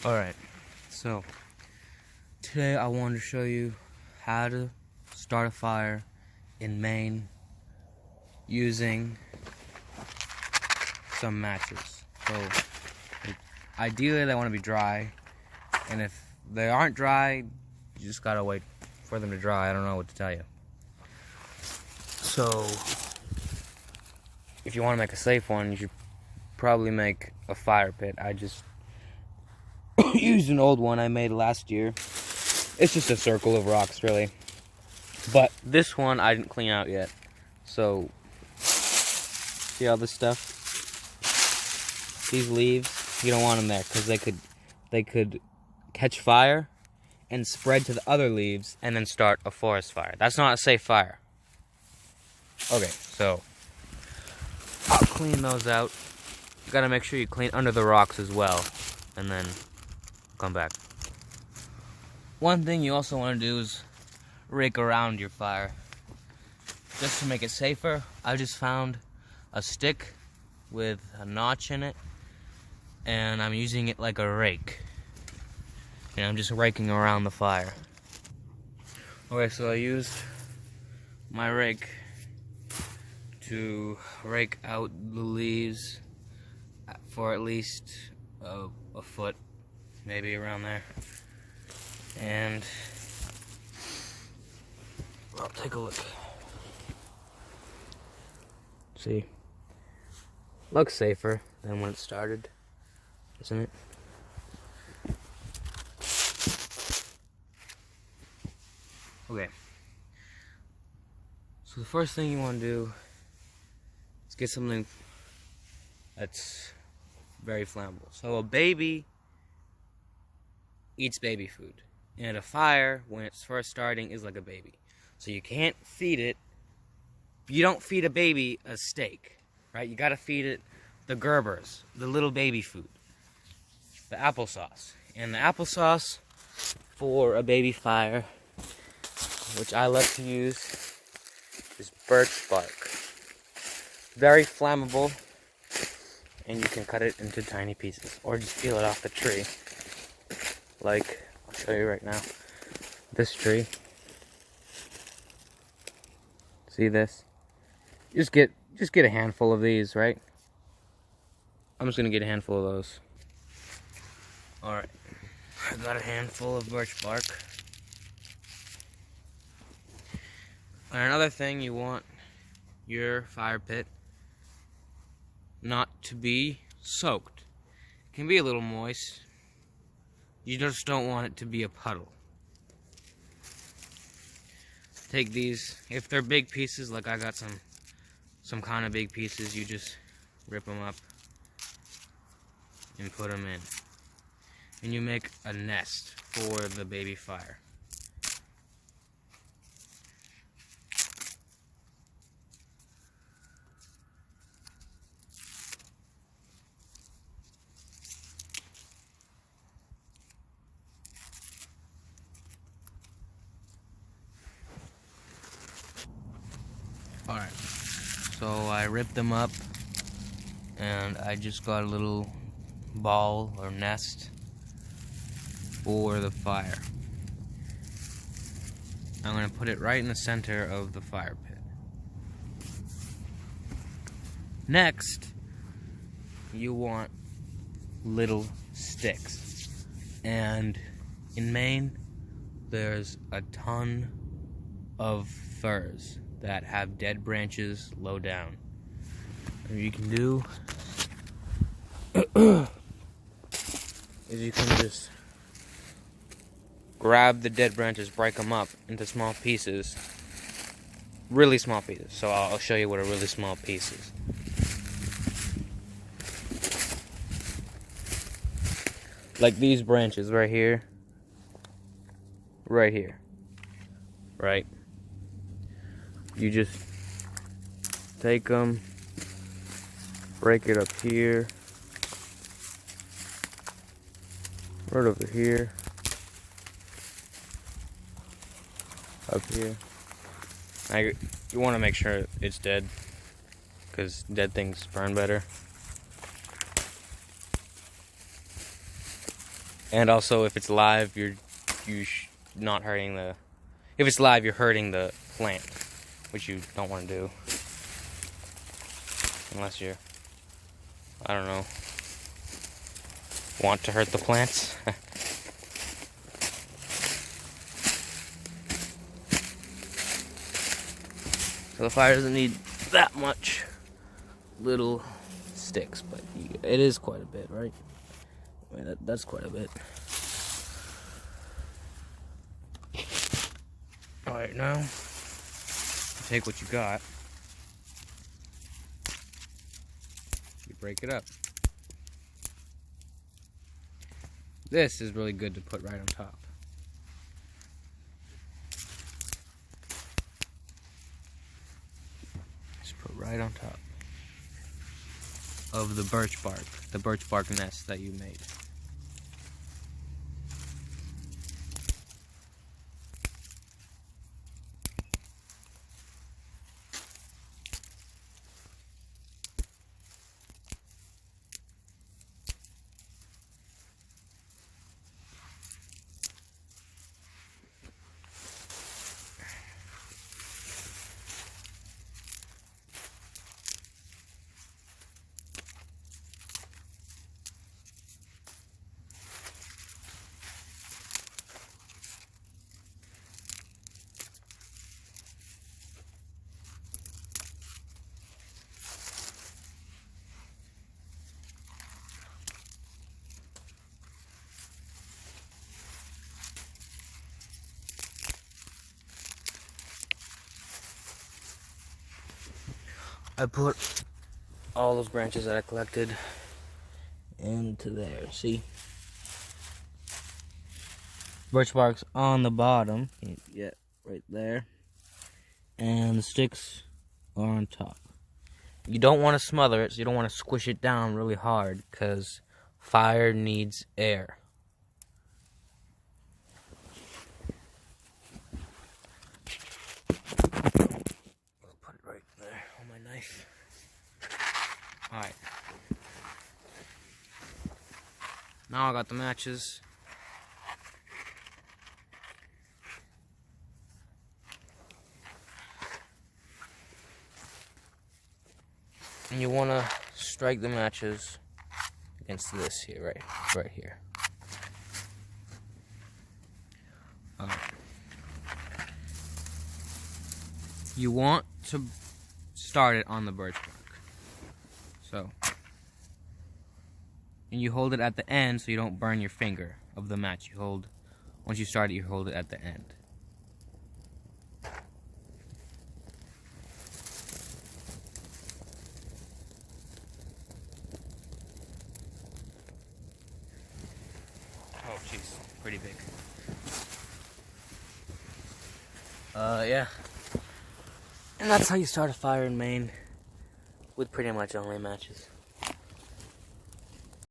Alright, so today I wanted to show you how to start a fire in Maine using some matches. So ideally they want to be dry, and if they aren't dry, you just gotta wait for them to dry. I don't know what to tell you. So if you want to make a safe one, you should probably make a fire pit. I just used an old one I made last year. It's just a circle of rocks, really. But this one I didn't clean out yet. So, see all this stuff? These leaves, you don't want them there because they could catch fire and spread to the other leaves and then start a forest fire. That's not a safe fire. Okay, so I'll clean those out. You gotta make sure you clean under the rocks as well, and then come back. One thing you also want to do is rake around your fire. Just to make it safer, I just found a stick with a notch in it, and I'm using it like a rake. And I'm just raking around the fire. Okay, so I used my rake to rake out the leaves for at least a foot, maybe around there. And I'll take a look. See, looks safer than when it started, isn't it? Okay, so the first thing you want to do is get something that's very flammable. So a baby eats baby food, and a fire, when it's first starting, is like a baby. So you can't feed it. You don't feed a baby a steak, right? You gotta feed it the Gerbers, the little baby food, the applesauce. And the applesauce for a baby fire, which I love to use, is birch bark. Very flammable, and you can cut it into tiny pieces, or just peel it off the tree. Like, I'll show you right now. This tree. See this? Just get a handful of these, right? I'm just gonna get a handful of those. Alright. I got a handful of birch bark. And another thing, you want your fire pit not to be soaked. It can be a little moist. You just don't want it to be a puddle. Take these, if they're big pieces, like I got some kind of big pieces, you just rip them up and put them in. And you make a nest for the baby fire. Alright, so I ripped them up, and I just got a little ball or nest for the fire. I'm going to put it right in the center of the fire pit. Next, you want little sticks. And in Maine, there's a ton of firs that have dead branches low down. What you can do is you can just grab the dead branches, break them up into small pieces, really small pieces. So I'll show you what a really small piece is. Like these branches right here, right? You just take them, break it up here, right over here, up here. You want to make sure it's dead, because dead things burn better. And also, if it's live, you're not hurting the. If it's live, you're hurting the plant, which you don't want to do, unless you're, I don't know, want to hurt the plants. So the fire doesn't need that much little sticks, but it is quite a bit, right? I mean, that's quite a bit. Alright, now, take what you got, you break it up. This is really good to put right on top. Just put right on top of the birch bark nest that you made. I put all those branches that I collected into there, see? Birch bark's on the bottom, yeah, right there. And the sticks are on top. You don't want to smother it, so you don't want to squish it down really hard, because fire needs air. Put it right there on my knife. Alright. Now I got the matches. And you want to strike the matches against this here, right here. You want to start it on the birch bark. So, and you hold it at the end so you don't burn your finger of the match. You hold, once you start it, you hold it at the end. Oh, jeez, pretty big. Yeah. And that's how you start a fire in Maine, with pretty much only matches.